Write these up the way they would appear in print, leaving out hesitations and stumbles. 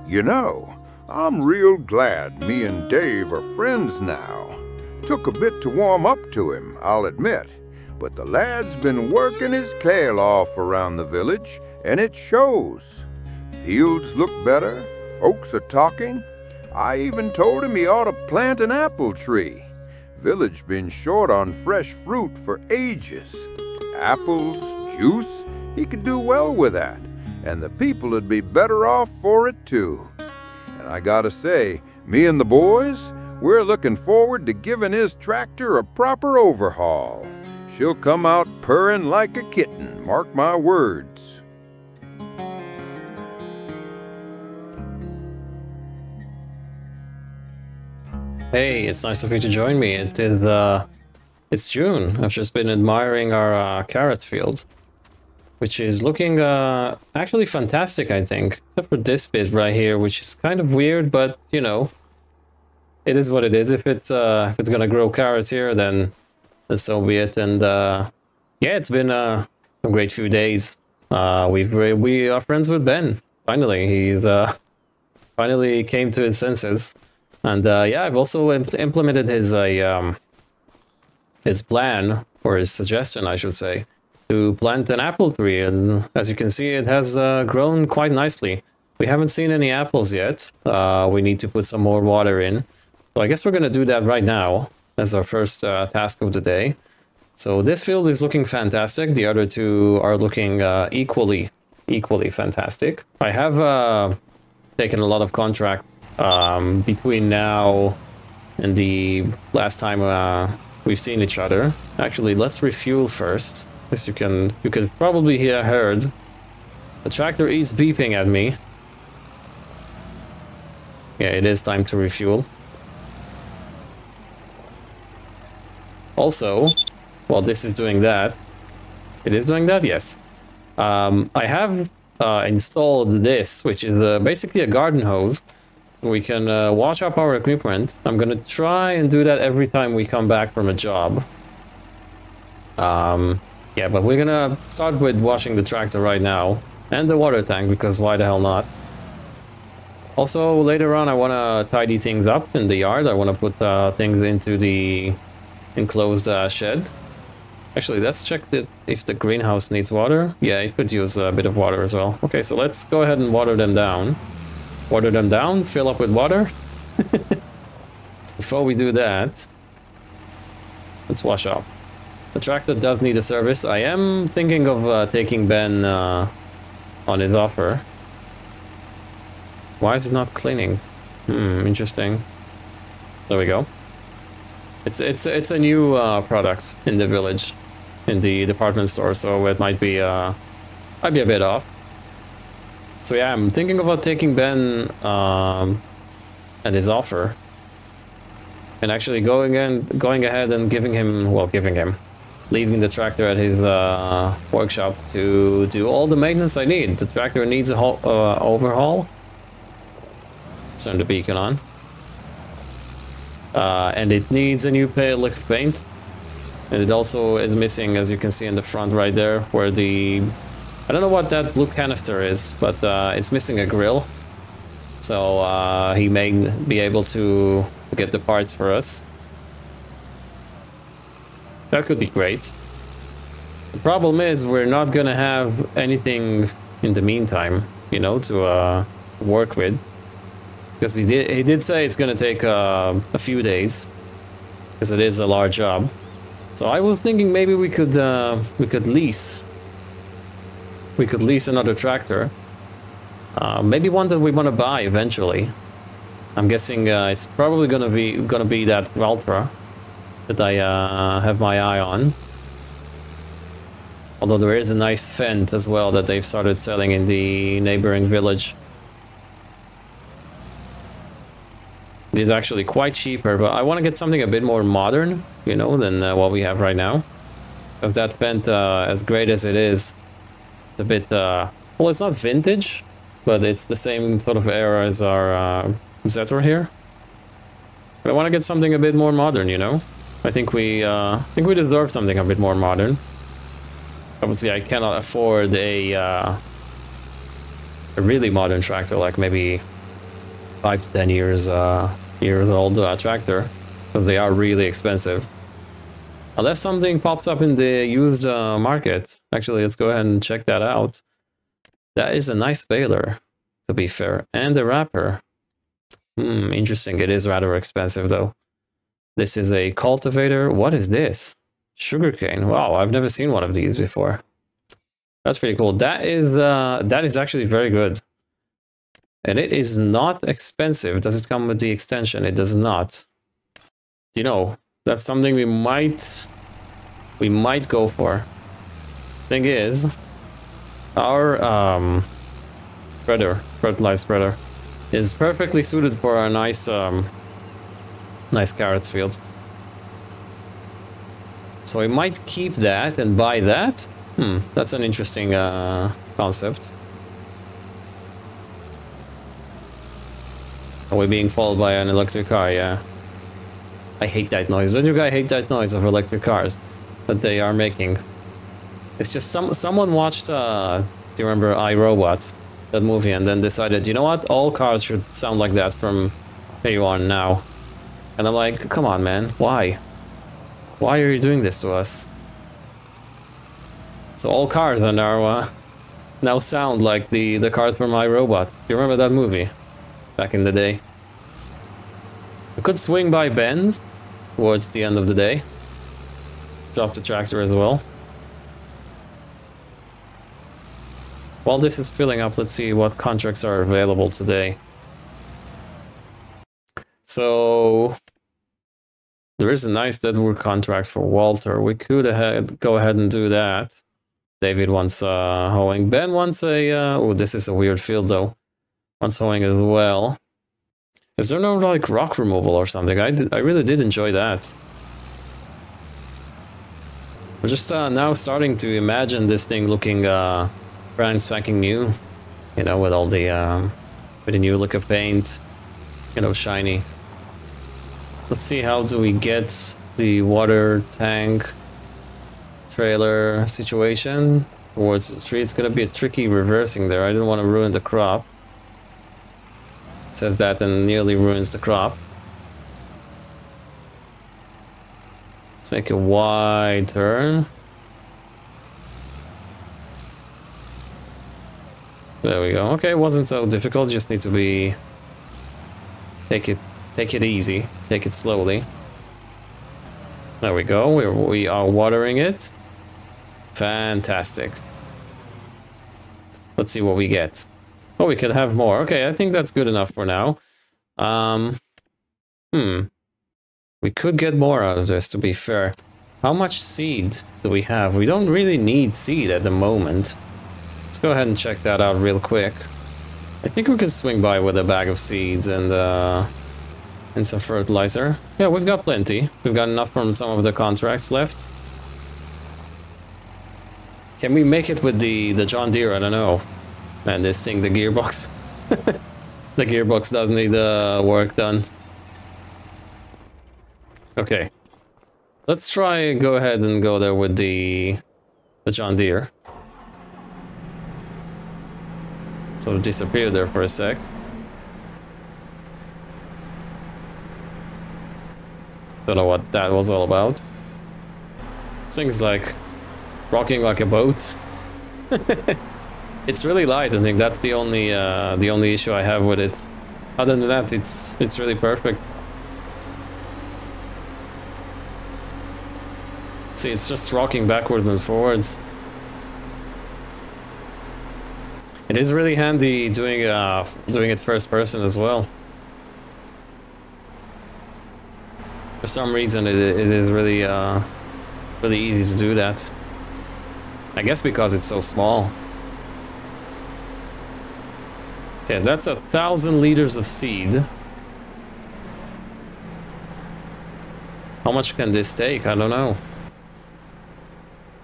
You know, I'm real glad me and Dave are friends now. Took a bit to warm up to him, I'll admit, but the lad's been working his tail off around the village, and it shows. Fields look better, folks are talking. I even told him he ought to plant an apple tree. Village been short on fresh fruit for ages. Apples, juice, he could do well with that, and the people would be better off for it too. And I gotta say, me and the boys, we're looking forward to giving his tractor a proper overhaul. She'll come out purring like a kitten, mark my words. Hey, it's nice of you to join me. It's June. I've just been admiring our carrot field, which is looking actually fantastic, I think. Except for this bit right here, which is kind of weird, but you know, it is what it is. If it's gonna grow carrots here, then so be it. And yeah, it's been some great few days. We are friends with Ben. Finally, he's finally came to his senses. And yeah, I've also implemented his plan, or his suggestion, I should say, to plant an apple tree. And as you can see, it has grown quite nicely. We haven't seen any apples yet. We need to put some more water in. So I guess we're going to do that right now as our first task of the day. So this field is looking fantastic. The other two are looking equally fantastic. I have taken a lot of contracts between now and the last time we've seen each other. Actually, let's refuel first, as you can probably heard the tractor is beeping at me. Yeah, it is time to refuel. Also, while this is doing that, it is doing that, yes. I have installed this, which is basically a garden hose. So we can wash up our equipment. I'm gonna try and do that every time we come back from a job. Yeah, but we're gonna start with washing the tractor right now. And the water tank, because why the hell not? Also, later on I want to tidy things up in the yard. I want to put things into the enclosed shed. Actually, let's check if the greenhouse needs water. Yeah, it could use a bit of water as well. Okay, so let's go ahead and water them down. Water them down, fill up with water. Before we do that, let's wash up. The tractor does need a service. I am thinking of taking Ben on his offer. Why is it not cleaning? Interesting. There we go. It's a new product in the village, in the department store, so it might be a bit off. So yeah, I'm thinking about taking Ben at his offer, and actually going ahead and leaving the tractor at his workshop to do all the maintenance I need. The tractor needs a overhaul. Let's turn the beacon on. And it needs a new lick of paint. And it also is missing, as you can see in the front right there, where the... I don't know what that blue canister is, but it's missing a grill. So he may be able to get the parts for us. That could be great. The problem is we're not gonna have anything in the meantime, you know, to work with. Because he did say it's gonna take a few days, because it is a large job. So I was thinking maybe we could lease. We could lease another tractor. Maybe one that we want to buy eventually. I'm guessing it's probably gonna be that Valtra that I have my eye on. Although there is a nice Fendt as well that they've started selling in the neighboring village. It is actually quite cheaper, but I want to get something a bit more modern, you know, than what we have right now. Because that Fendt, as great as it is, it's a bit, well, it's not vintage, but it's the same sort of era as our Zetor here. But I want to get something a bit more modern, you know. I think we deserve something a bit more modern. Obviously, I cannot afford a really modern tractor, like maybe 5 to 10 years old tractor, because they are really expensive. Unless something pops up in the used market. Actually, let's go ahead and check that out. That is a nice baler, to be fair, and a wrapper. Interesting. It is rather expensive though. This is a cultivator. What is this? Sugarcane. Wow, I've never seen one of these before. That's pretty cool. That is actually very good. And it is not expensive. Does it come with the extension? It does not. You know, that's something we might go for. Thing is, our fertilizer spreader, is perfectly suited for a nice nice carrots field. So we might keep that and buy that. That's an interesting concept. Are we being followed by an electric car? Yeah. I hate that noise. Don't you guys hate that noise of electric cars that they are making? It's just someone watched, do you remember iRobot, that movie, and then decided, you know what, all cars should sound like that from here on now. And I'm like, come on, man, why? Why are you doing this to us? So all cars are now sound like the cars from iRobot. Do you remember that movie? Back in the day. We could swing by Ben towards the end of the day. Drop the tractor as well. While this is filling up, let's see what contracts are available today. So there is a nice deadwood contract for Walter. We could go ahead and do that. David wants hoeing. Ben wants a... oh, this is a weird field though. Wants hoeing as well. Is there no like rock removal or something? I really did enjoy that. We're just now starting to imagine this thing looking brand spanking new, you know, with all the with the new look of paint, you know, shiny. Let's see, how do we get the water tank trailer situation towards the tree? It's gonna be a tricky reversing there. I didn't want to ruin the crop. Says that and nearly ruins the crop. Let's make a wide turn. There we go. Okay, it wasn't so difficult. Just need to be... Take it easy. Take it slowly. There we go. We are watering it. Fantastic. Let's see what we get. Oh, we could have more. Okay, I think that's good enough for now. We could get more out of this, to be fair. How much seed do we have? We don't really need seed at the moment. Let's go ahead and check that out real quick. I think we can swing by with a bag of seeds and some fertilizer. Yeah, we've got plenty. We've got enough from some of the contracts left. Can we make it with the John Deere? I don't know. Man, this thing, the gearbox. The gearbox does need work done. Okay. Let's try and go ahead and go there with the John Deere. Sort of disappeared there for a sec. Don't know what that was all about. This thing's like rocking like a boat. It's really light. I think that's the only issue I have with it. Other than that, it's really perfect. See, it's just rocking backwards and forwards. It is really handy doing it first person as well. For some reason, it is really really easy to do that. I guess because it's so small. Okay, that's 1,000 liters of seed. How much can this take? I don't know.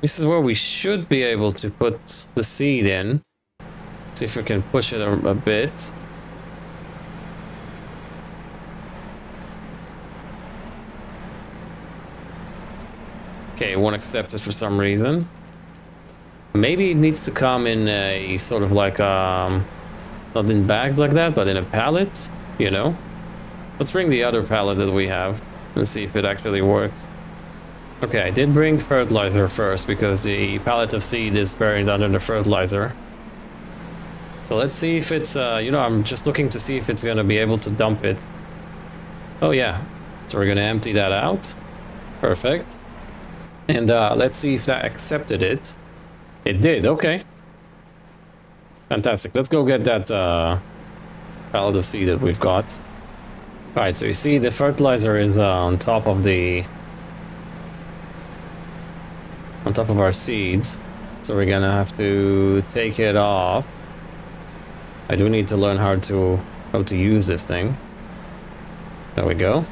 This is where we should be able to put the seed in. See if we can push it a bit. Okay, it won't accept it for some reason. Maybe it needs to come in a sort of like not in bags like that, but in a pallet. you know? Let's bring the other pallet that we have and see if it actually works. Okay, I did bring fertilizer first because the pallet of seed is buried under the fertilizer. So let's see if it's, you know, I'm just looking to see if it's going to be able to dump it. Oh yeah, so we're going to empty that out. Perfect. And let's see if that accepted it. It did, okay. Fantastic. Let's go get that pallet of seed that we've got. Alright, so you see the fertilizer is on top of our seeds. So we're gonna have to take it off. I do need to learn how to use this thing. There we go.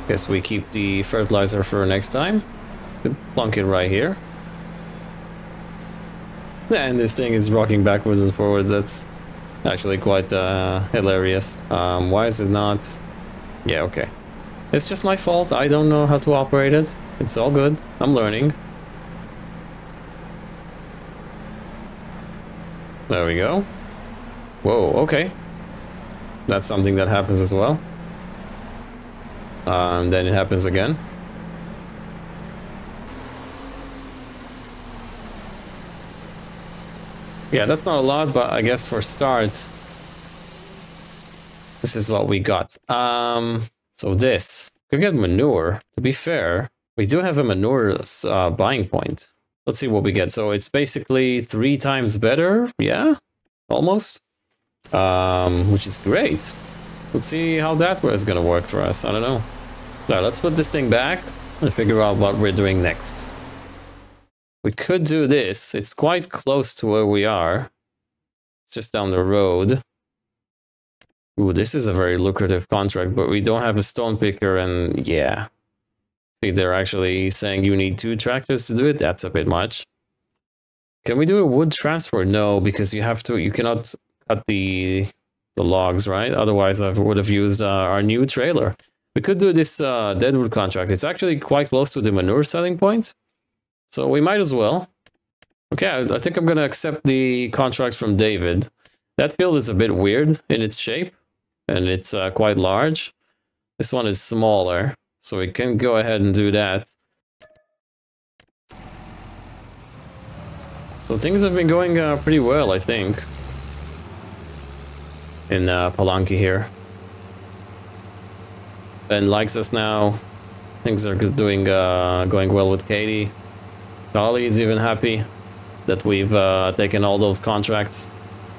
Guess we keep the fertilizer for next time. Could plunk it right here. And this thing is rocking backwards and forwards. That's actually quite hilarious. Why is it not? Yeah, okay. It's just my fault. I don't know how to operate it. It's all good. I'm learning. There we go. Whoa, okay. That's something that happens as well. Then it happens again. Yeah, that's not a lot, but I guess for start, this is what we got. So this, we get manure. To be fair, we do have a manure buying point. Let's see what we get. So it's basically 3 times better. Yeah, almost. Which is great. Let's see how that is going to work for us. I don't know. Now let's put this thing back and figure out what we're doing next. We could do this. It's quite close to where we are. It's just down the road. Ooh, this is a very lucrative contract, but we don't have a stone picker, and yeah. See, they're actually saying you need 2 tractors to do it. That's a bit much. Can we do a wood transfer? No, because you cannot cut the logs, right? Otherwise, I would have used our new trailer. We could do this deadwood contract. It's actually quite close to the manure selling point. So we might as well. Okay, I think I'm going to accept the contract from David. That field is a bit weird in its shape, and it's quite large. This one is smaller, so we can go ahead and do that. So things have been going pretty well, I think, in Polanki here. Ben likes us now. Things are doing going well with Katie. Charlie is even happy that we've taken all those contracts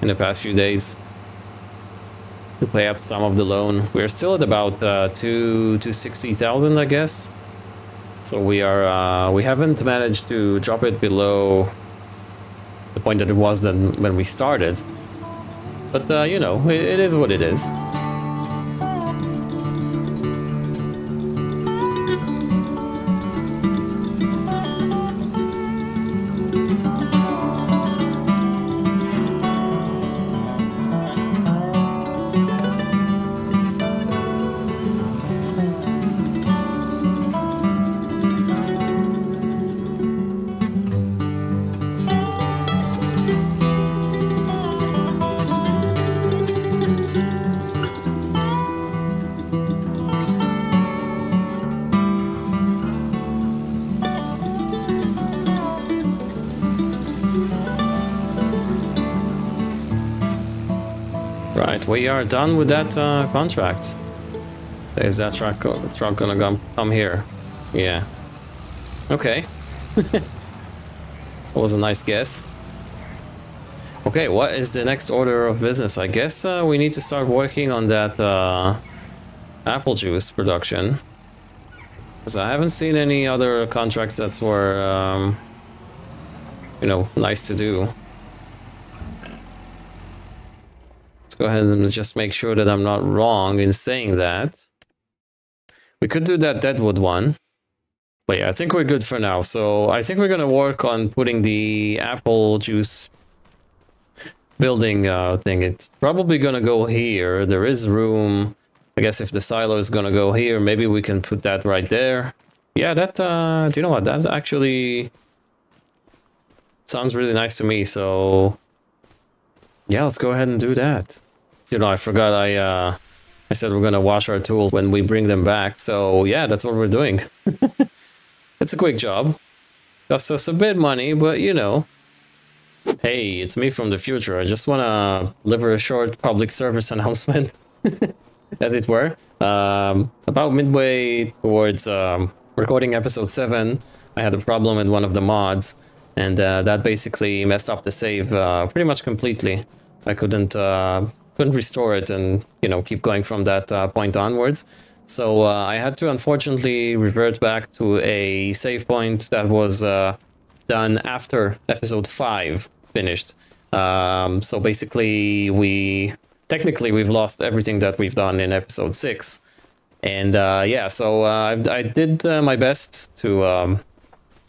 in the past few days to pay up some of the loan. We're still at about 260,000, I guess. So we haven't managed to drop it below the point that it was when we started. But you know, it is what it is. Right, we are done with that contract. Is that truck gonna come here? Yeah. Okay. That was a nice guess. Okay, what is the next order of business? I guess we need to start working on that apple juice production. Because I haven't seen any other contracts that were, you know, nice to do. Let's go ahead and just make sure that I'm not wrong in saying that. We could do that deadwood one. But yeah, I think we're good for now. So I think we're going to work on putting the apple juice building thing. It's probably going to go here. There is room. I guess if the silo is going to go here, maybe we can put that right there. Yeah, that, do you know what? That actually sounds really nice to me. So yeah, let's go ahead and do that. you know, I forgot I said we're gonna wash our tools when we bring them back. So yeah, that's what we're doing. It's a quick job. Costs us a bit money, but you know. Hey, it's me from the future. I just wanna deliver a short public service announcement, as it were. About midway towards recording episode 7, I had a problem with one of the mods, and that basically messed up the save pretty much completely. I couldn't restore it and, you know, keep going from that point onwards. So I had to unfortunately revert back to a save point that was done after episode 5 finished. So basically we've lost everything that we've done in episode 6. And yeah, so I did my best to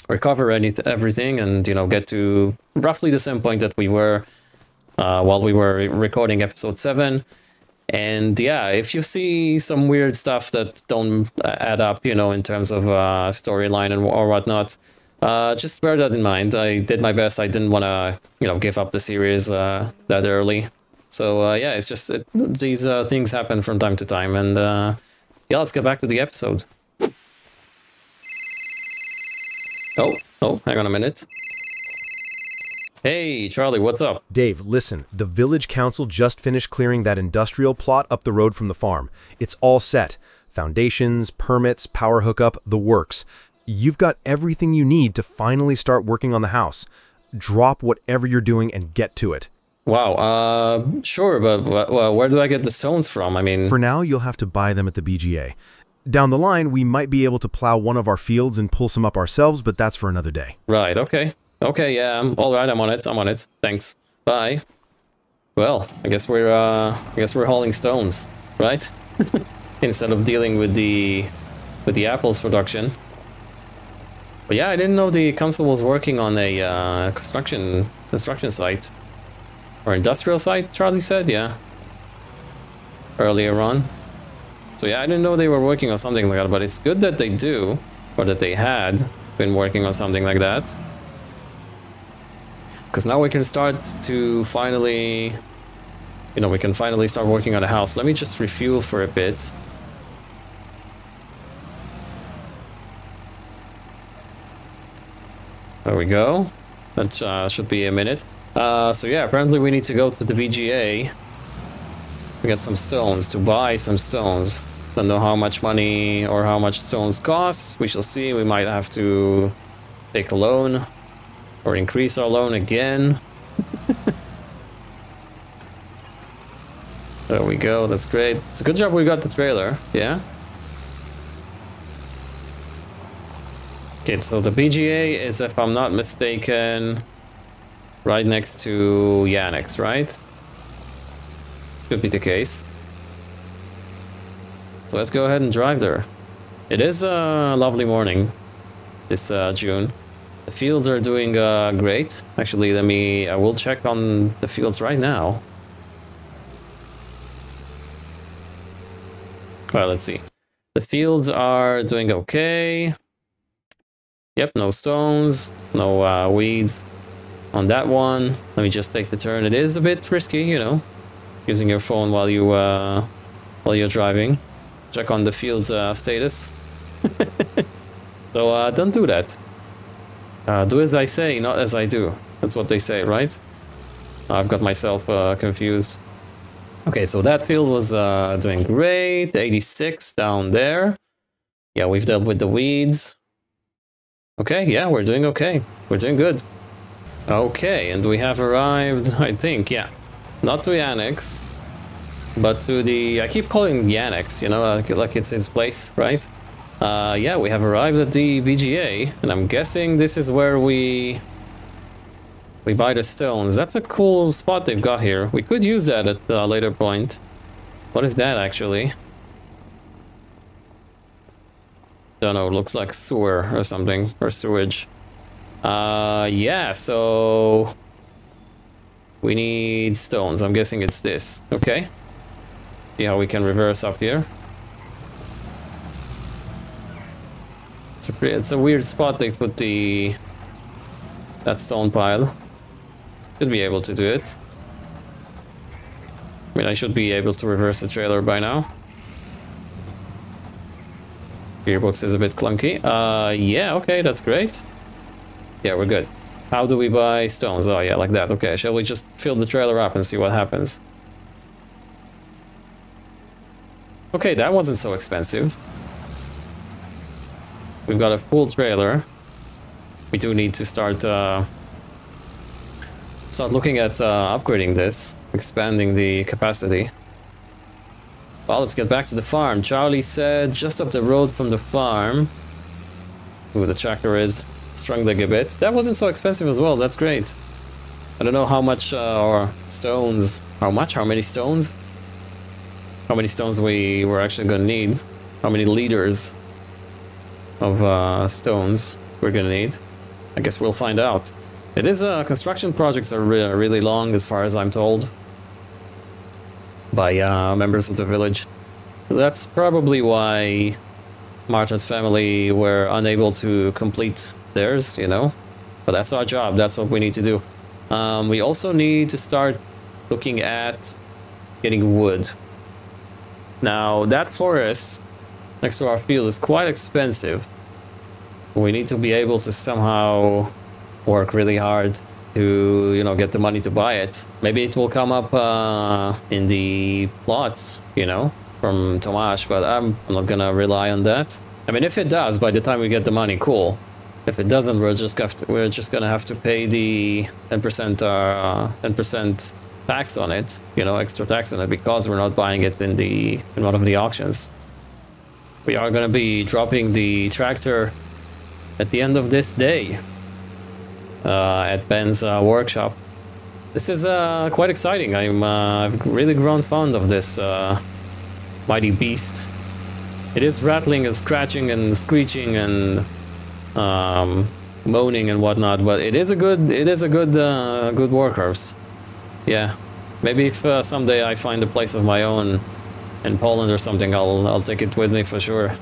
recover everything and, you know, get to roughly the same point that we were while we were recording episode 7. And yeah, if you see some weird stuff that don't add up, you know, in terms of storyline and or whatnot, just bear that in mind. I did my best. I didn't want to, you know, give up the series that early. So yeah, it's just these things happen from time to time. And yeah, let's get back to the episode. Oh, hang on a minute. Hey, Charlie, what's up? Dave, listen, the village council just finished clearing that industrial plot up the road from the farm. It's all set. Foundations, permits, power hookup, the works. You've got everything you need to finally start working on the house. Drop whatever you're doing and get to it. Wow, sure, but where do I get the stones from? I mean... For now, you'll have to buy them at the BGA. Down the line, we might be able to plow one of our fields and pull some up ourselves, but that's for another day. Right, okay. Okay, yeah, all right, I'm on it. Thanks. Bye. Well, I guess we're hauling stones, right? Instead of dealing with the apples production. But yeah, I didn't know the council was working on a construction site or industrial site. Charlie said, yeah, earlier on. So yeah, I didn't know they were working on something like that. But it's good that they do, or that they had been working on something like that. Because now we can start to finally, you know, we can finally start working on a house. Let me just refuel for a bit. There we go. That should be a minute. So yeah, apparently we need to go to the BGA to get some stones, to buy some stones. Don't know how much money or how much stones cost. We shall see. We might have to take a loan. Or increase our loan again. There we go, that's great. It's a good job we got the trailer, yeah? Okay, so the BGA is, if I'm not mistaken, right next to Yannick's, right? Could be the case. So let's go ahead and drive there. It is a lovely morning this June. The fields are doing great. Actually, I will check on the fields right now. Well, let's see. The fields are doing okay. Yep, no stones, no weeds on that one. Let me just take the turn. It is a bit risky, you know, using your phone while you're driving. Check on the field's status. So don't do that. Do as I say, not as I do. That's what they say, right? I've got myself confused. Okay, so that field was doing great. 86 down there. Yeah, we've dealt with the weeds. Okay, yeah, we're doing okay. We're doing good. Okay, and we have arrived, I think, yeah. Not to Yannick's, but to the... I keep calling Yannick's, you know, like it's his place, right? Yeah, we have arrived at the BGA, and I'm guessing this is where we buy the stones. That's a cool spot they've got here. We could use that at a later point. What is that, actually? Don't know, looks like sewer or something, or sewage. Yeah, so... we need stones. I'm guessing it's this. Okay. See how we can reverse up here. It's a weird spot they put that stone pile. Should be able to do it. I mean, I should be able to reverse the trailer by now. Gearbox is a bit clunky. Yeah, okay, that's great. Yeah, we're good. How do we buy stones? Oh, yeah, like that. Okay, shall we just fill the trailer up and see what happens? Okay, that wasn't so expensive. We've got a full trailer. We do need to start looking at upgrading this, expanding the capacity. Well, let's get back to the farm. Charlie said just up the road from the farm. Ooh, the tractor is strung like a bit. That wasn't so expensive as well. That's great. I don't know how much our stones. How many stones? How many stones we were actually gonna need? How many liters of stones we're gonna need? I guess we'll find out. It is construction projects are really long, as far as I'm told, by members of the village. That's probably why Martin's family were unable to complete theirs, you know? But that's our job, that's what we need to do. We also need to start looking at getting wood. Now, that forest next to our field is quite expensive. We need to be able to somehow work really hard to, you know, get the money to buy it. Maybe it will come up in the plots, you know, from Tomasz, but I'm not gonna rely on that. I mean, if it does, by the time we get the money, cool. If it doesn't, we're just gonna have to pay the 10% tax on it, you know, extra tax on it, because we're not buying it in one of the auctions. We are gonna be dropping the tractor at the end of this day at Ben's workshop. This is quite exciting. I've really grown fond of this mighty beast. It is rattling and scratching and screeching and moaning and whatnot, but it is a good good workhorse. Yeah, maybe if someday I find a place of my own in Poland or something, I'll take it with me for sure.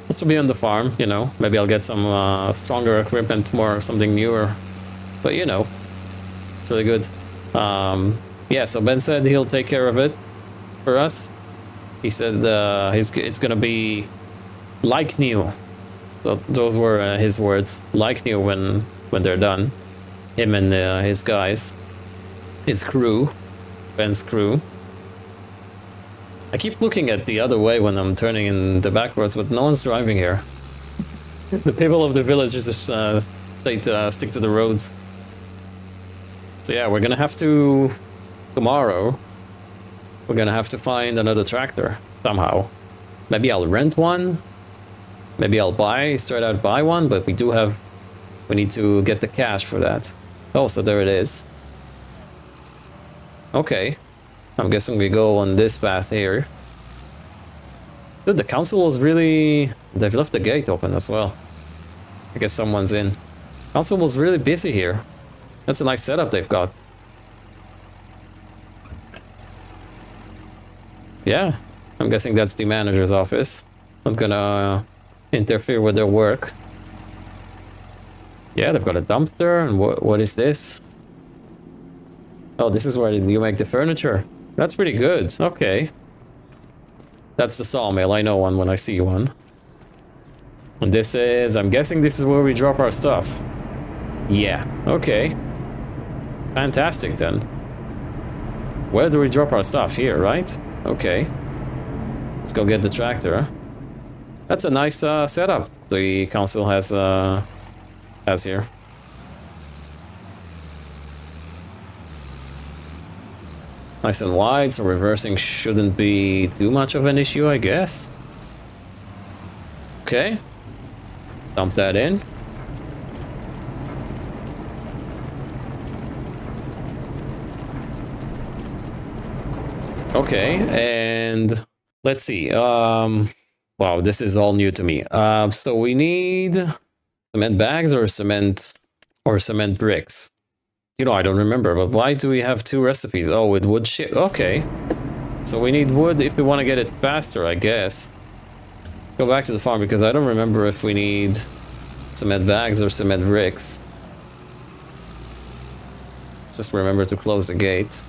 This will be on the farm, you know. Maybe I'll get some stronger equipment, more something newer. But you know, it's really good. Yeah, so Ben said he'll take care of it for us. He said it's gonna be like new. So those were his words. Like new when they're done. Him and his guys, his crew, Ben's crew. I keep looking at the other way when I'm turning in the back roads, but no one's driving here. The people of the village just stick to the roads. So yeah, we're gonna have to, tomorrow, we're gonna have to find another tractor somehow. Maybe I'll rent one. Maybe I'll straight out buy one, but we need to get the cash for that. Oh, so there it is. Okay. I'm guessing we go on this path here. Dude, the council was really... They've left the gate open as well. I guess someone's in. Council was really busy here. That's a nice setup they've got. Yeah, I'm guessing that's the manager's office. Not gonna interfere with their work. Yeah, they've got a dumpster, and what is this? Oh, this is where you make the furniture. That's pretty good. Okay. That's the sawmill. I know one when I see one. And this is... I'm guessing this is where we drop our stuff. Yeah. Okay. Fantastic, then. Where do we drop our stuff? Here, right? Okay. Let's go get the tractor. That's a nice setup the council has here. Nice and wide, so reversing shouldn't be too much of an issue, I guess. Okay. Dump that in. Okay, and let's see. Wow, this is all new to me. So we need cement bags or cement bricks. You know, I don't remember, but why do we have two recipes? Oh, with wood shit. Okay. So we need wood if we want to get it faster, I guess. Let's go back to the farm because I don't remember if we need cement bags or cement bricks. Let's just remember to close the gate.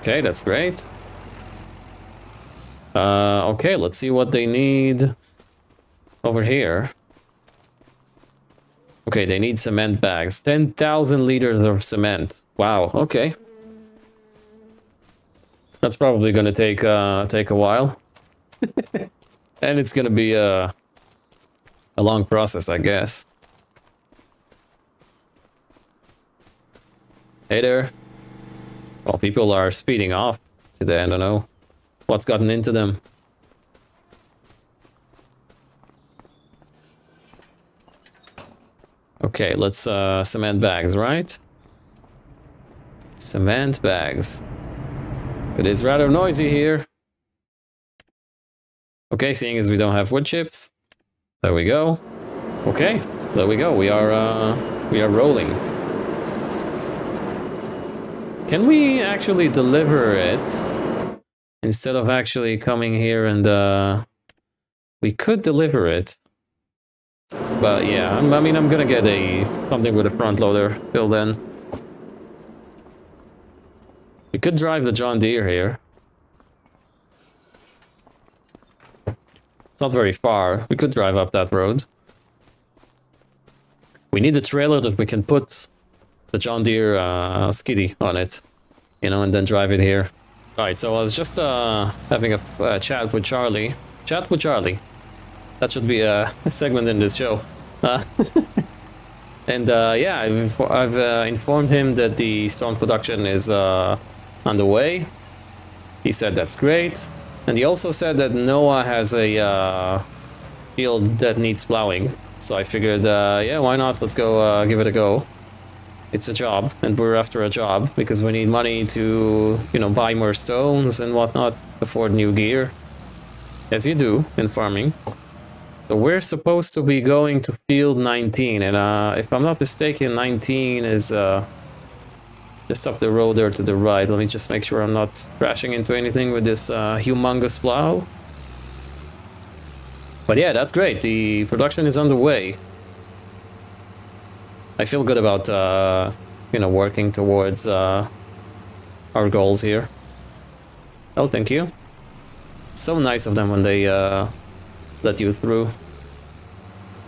Okay, that's great. Okay, let's see what they need over here. Okay, they need cement bags. 10,000 liters of cement. Wow, okay. That's probably gonna take a while. And it's gonna be a long process, I guess. Hey there. Well, people are speeding off today. I don't know what's gotten into them. Okay, let's cement bags, right? Cement bags. It is rather noisy here. Okay, seeing as we don't have wood chips. There we go. Okay, there we go. We are rolling. Can we actually deliver it instead of actually coming here and we could deliver it. But yeah, I mean, I'm gonna get something with a front loader till then. We could drive the John Deere here. It's not very far. We could drive up that road. We need a trailer that we can put the John Deere skiddy on it, you know, and then drive it here. Alright, so I was just having a chat with Charlie. Chat with Charlie. That should be a segment in this show. And yeah, I've informed him that the stone production is on the way. He said that's great. And he also said that Noah has a field that needs plowing. So I figured, yeah, why not? Let's go give it a go. It's a job, and we're after a job because we need money to, you know, buy more stones and whatnot, afford new gear, as you do in farming. So we're supposed to be going to field 19, and if I'm not mistaken, 19 is just up the road there to the right. Let me just make sure I'm not crashing into anything with this humongous plow. But yeah, that's great. The production is underway. I feel good about, you know, working towards our goals here. Oh, thank you. So nice of them when they let you through.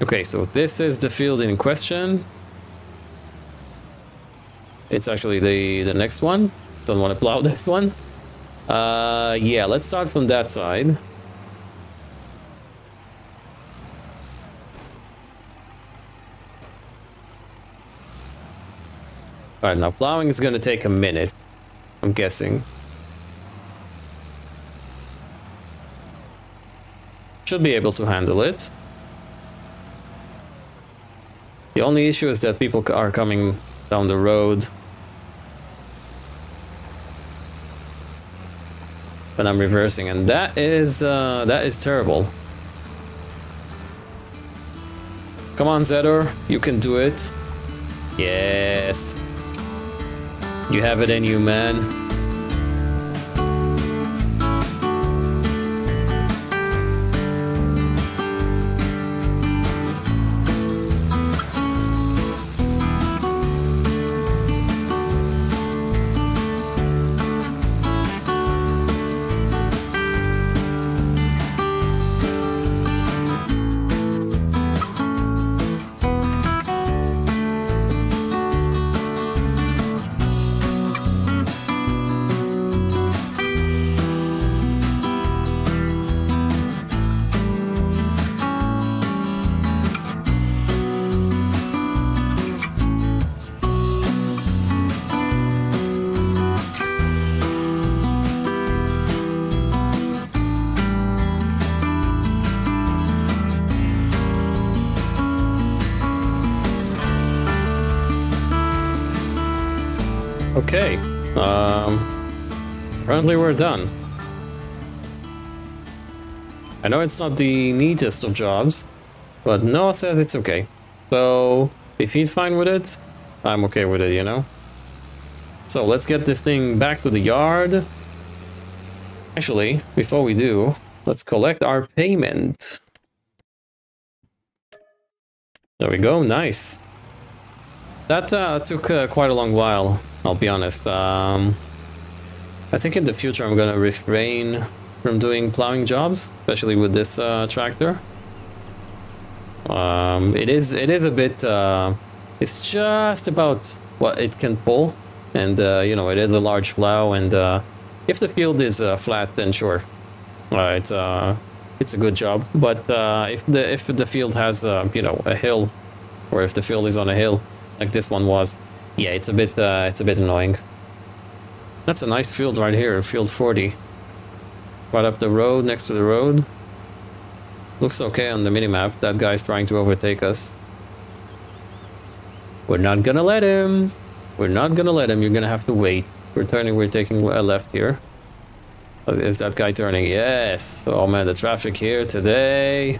Okay, so this is the field in question. It's actually the next one. Don't want to plow this one. Yeah, let's start from that side. Alright, now plowing is gonna take a minute, I'm guessing. Should be able to handle it. The only issue is that people are coming down the road when I'm reversing, and that is terrible. Come on, Zetor, you can do it. Yes. You have it in you, man. Okay, apparently we're done. I know it's not the neatest of jobs, but Noah says it's okay. So, if he's fine with it, I'm okay with it, you know? So, let's get this thing back to the yard. Actually, before we do, let's collect our payment. There we go, nice. That took quite a long while, I'll be honest. I think in the future I'm gonna refrain from doing plowing jobs, especially with this tractor. It is a bit, it's just about what it can pull, and you know, it is a large plow, and if the field is flat, then sure, it's a good job. But if the field has you know, a hill, or if the field is on a hill like this one was, yeah, it's a bit annoying. That's a nice field right here, field 40, right up the road, next to the road. Looks okay on the minimap. That guy's trying to overtake us. We're not gonna let him. We're not gonna let him. You're gonna have to wait. We're taking a left here. Is that guy turning? Yes. Oh man, the traffic here today.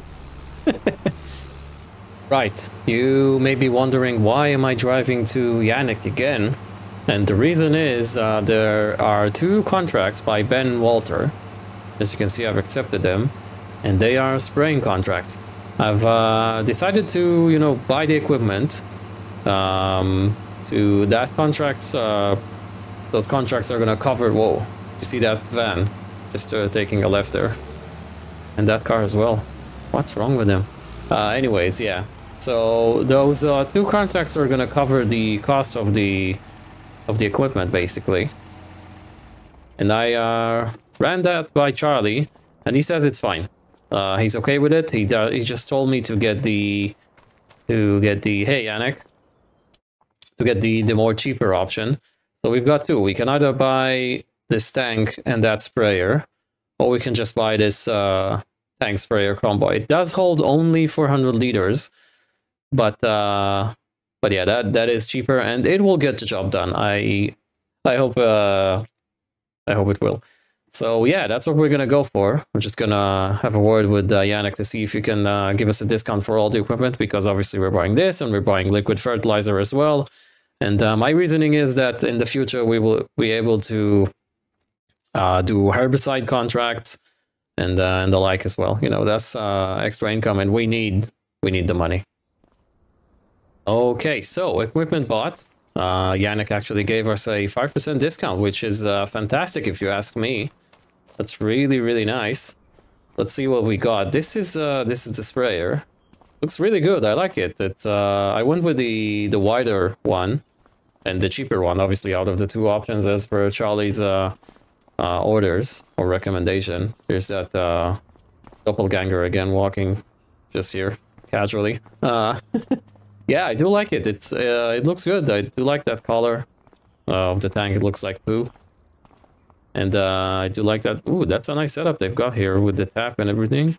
Right. You may be wondering, why am I driving to Yannick again? And the reason is there are 2 contracts by Ben and Walter. As you can see, I've accepted them. And they are spraying contracts. I've decided to, you know, buy the equipment. To that contracts, those contracts are gonna cover. Whoa! You see that van just taking a left there, and that car as well. What's wrong with him? Anyways, yeah. So those 2 contracts are gonna cover the cost of the equipment basically. And I ran that by Charlie, and he says it's fine. He's okay with it. He just told me to get the hey Yannick, to get the more cheaper option. So we've got 2. We can either buy this tank and that sprayer, or we can just buy this tank sprayer combo. It does hold only 400 liters, but yeah, that is cheaper, and it will get the job done. I hope it will. So yeah, that's what we're gonna go for. We're just gonna have a word with Yannick to see if you can give us a discount for all the equipment, because obviously we're buying this and we're buying liquid fertilizer as well. And my reasoning is that in the future we will be able to do herbicide contracts and the like as well. You know, that's extra income, and we need the money. Okay, so equipment bought. Yannick actually gave us a 5% discount, which is fantastic if you ask me. That's really nice. Let's see what we got. This is the sprayer. Looks really good. I like it. It's I went with the wider one and the cheaper one, obviously, out of the 2 options as per Charlie's orders or recommendation. Here's that doppelganger again, walking just here casually. Yeah, I do like it. It looks good. I do like that color of the tank. It looks like poo. And I do like that. Ooh, that's a nice setup they've got here with the tap and everything.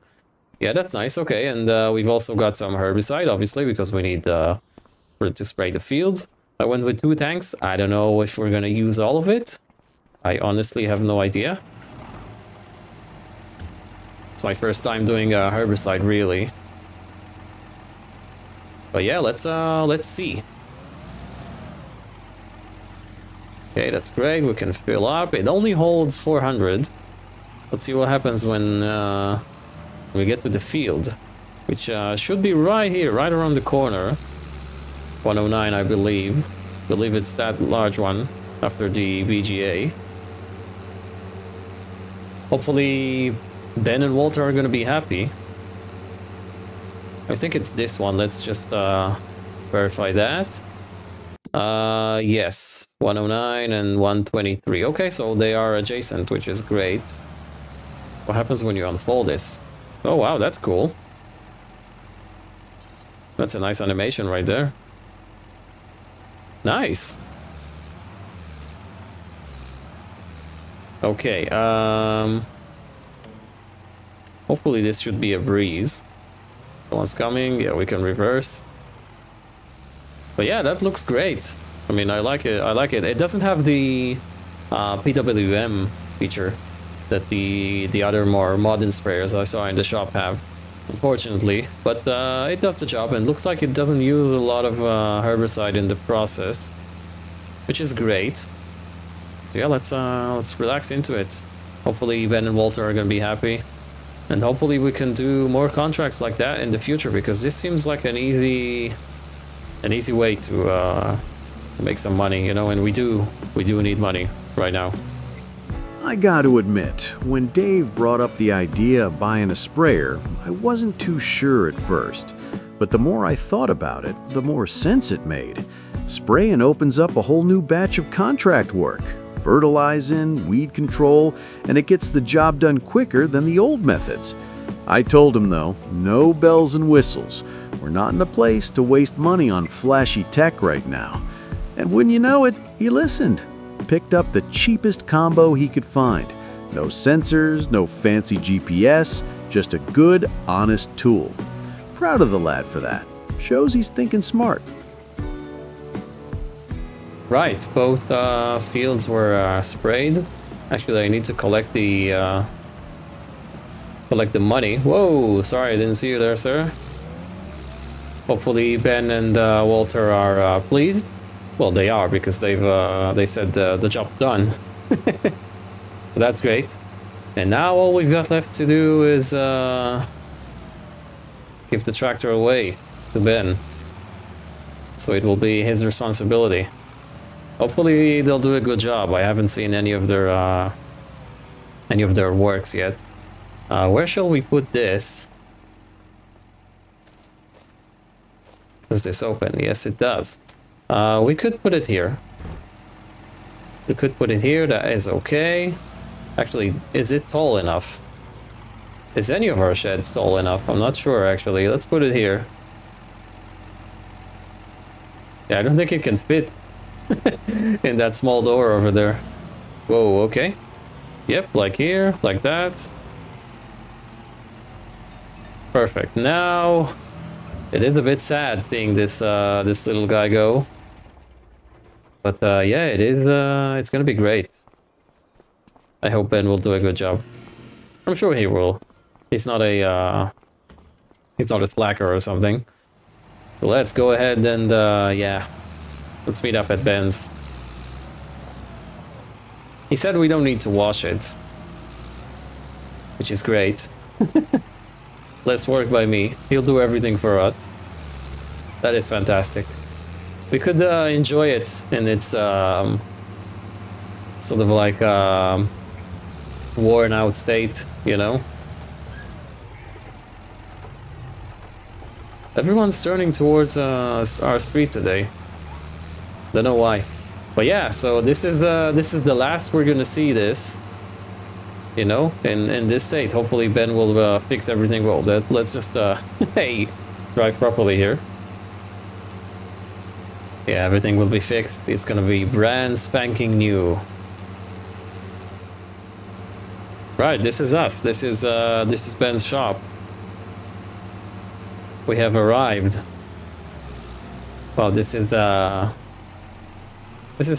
Yeah, that's nice. Okay, and we've also got some herbicide, obviously, because we need to spray the fields. I went with 2 tanks. I don't know if we're gonna use all of it. I honestly have no idea. It's my first time doing herbicide, really. But yeah, let's see. Okay, that's great. We can fill up. It only holds 400. Let's see what happens when we get to the field, which should be right here, right around the corner. 109, I believe. I believe it's that large one after the BGA. Hopefully Ben and Walter are going to be happy. I think it's this one. Let's just verify that. Yes, 109 and 123. Okay, so they are adjacent, which is great. What happens when you unfold this? Oh wow, that's cool. That's a nice animation right there. Nice. Okay, hopefully this should be a breeze. One's coming. Yeah, we can reverse. But yeah, that looks great. I mean, I like it. I like it. It doesn't have the PWM feature that the other more modern sprayers I saw in the shop have, unfortunately. But it does the job, and looks like it doesn't use a lot of herbicide in the process, which is great. So yeah, let's relax into it. Hopefully Ben and Walter are gonna be happy. And hopefully we can do more contracts like that in the future, because this seems like an easy way to make some money, you know, and we do need money right now. I got to admit, when Dave brought up the idea of buying a sprayer, I wasn't too sure at first. But the more I thought about it, the more sense it made. Spraying opens up a whole new batch of contract work, fertilizing, weed control, and it gets the job done quicker than the old methods. I told him, though, no bells and whistles. We're not in a place to waste money on flashy tech right now. And wouldn't you know it, he listened. Picked up the cheapest combo he could find. No sensors, no fancy GPS, just a good, honest tool. Proud of the lad for that. Shows he's thinking smart. Right, both fields were sprayed. Actually, I need to collect the money. Whoa, sorry, I didn't see you there, sir. Hopefully Ben and Walter are pleased. Well, they are, because they said the job's done. So that's great. And now all we've got left to do is give the tractor away to Ben. So it will be his responsibility. Hopefully they'll do a good job. I haven't seen any of their works yet. Where shall we put this? Does this open? Yes, it does. We could put it here. We could put it here. That is okay. Actually, is it tall enough? Is any of our sheds tall enough? I'm not sure, actually. Let's put it here. Yeah, I don't think it can fit in that small door over there. Whoa, okay. Yep, like here, like that. Perfect. Now, it is a bit sad seeing this this little guy go. But yeah, it is. It's gonna be great. I hope Ben will do a good job. I'm sure he will. He's not a slacker or something. So let's go ahead and yeah, let's meet up at Ben's. He said we don't need to wash it, which is great. Less work by me. He'll do everything for us. That is fantastic. We could enjoy it in its sort of like worn out state, you know? Everyone's turning towards our street today. Don't know why. But yeah, so this is the last we're gonna see this. You know, in this state. Hopefully Ben will fix everything well. Let's just hey, drive properly here. Yeah, everything will be fixed. It's gonna be brand spanking new. Right, this is us. This is Ben's shop. We have arrived. Well, this is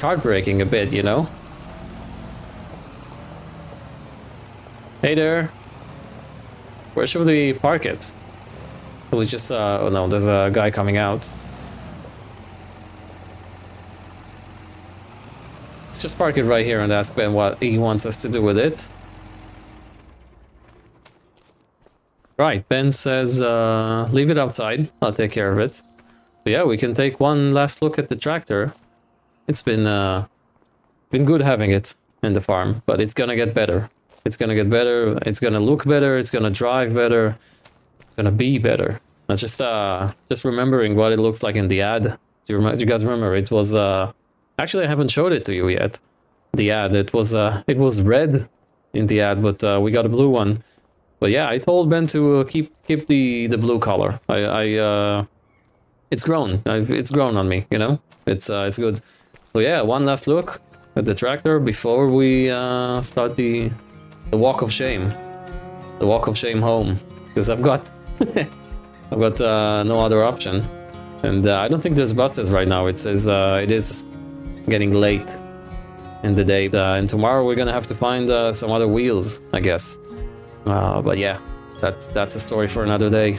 heartbreaking a bit, you know. Hey there. Where should we park it? Will we just oh no, there's a guy coming out. Let's just park it right here and ask Ben what he wants us to do with it. Right, Ben says leave it outside. I'll take care of it. So yeah, we can take one last look at the tractor. It's been good having it in the farm, but it's gonna get better. It's gonna get better. It's gonna look better. It's gonna drive better. It's gonna be better. That's just remembering what it looks like in the ad. Do you guys remember? It was actually, I haven't showed it to you yet. The ad. It was red in the ad, but we got a blue one. But yeah, I told Ben to keep the blue color. It's grown. It's grown on me. You know. It's good. So yeah, one last look at the tractor before we start the walk of shame. The walk of shame home, because I've got no other option, and I don't think there's buses right now. It says it is getting late in the day, and tomorrow we're gonna have to find some other wheels, I guess. But yeah, that's a story for another day.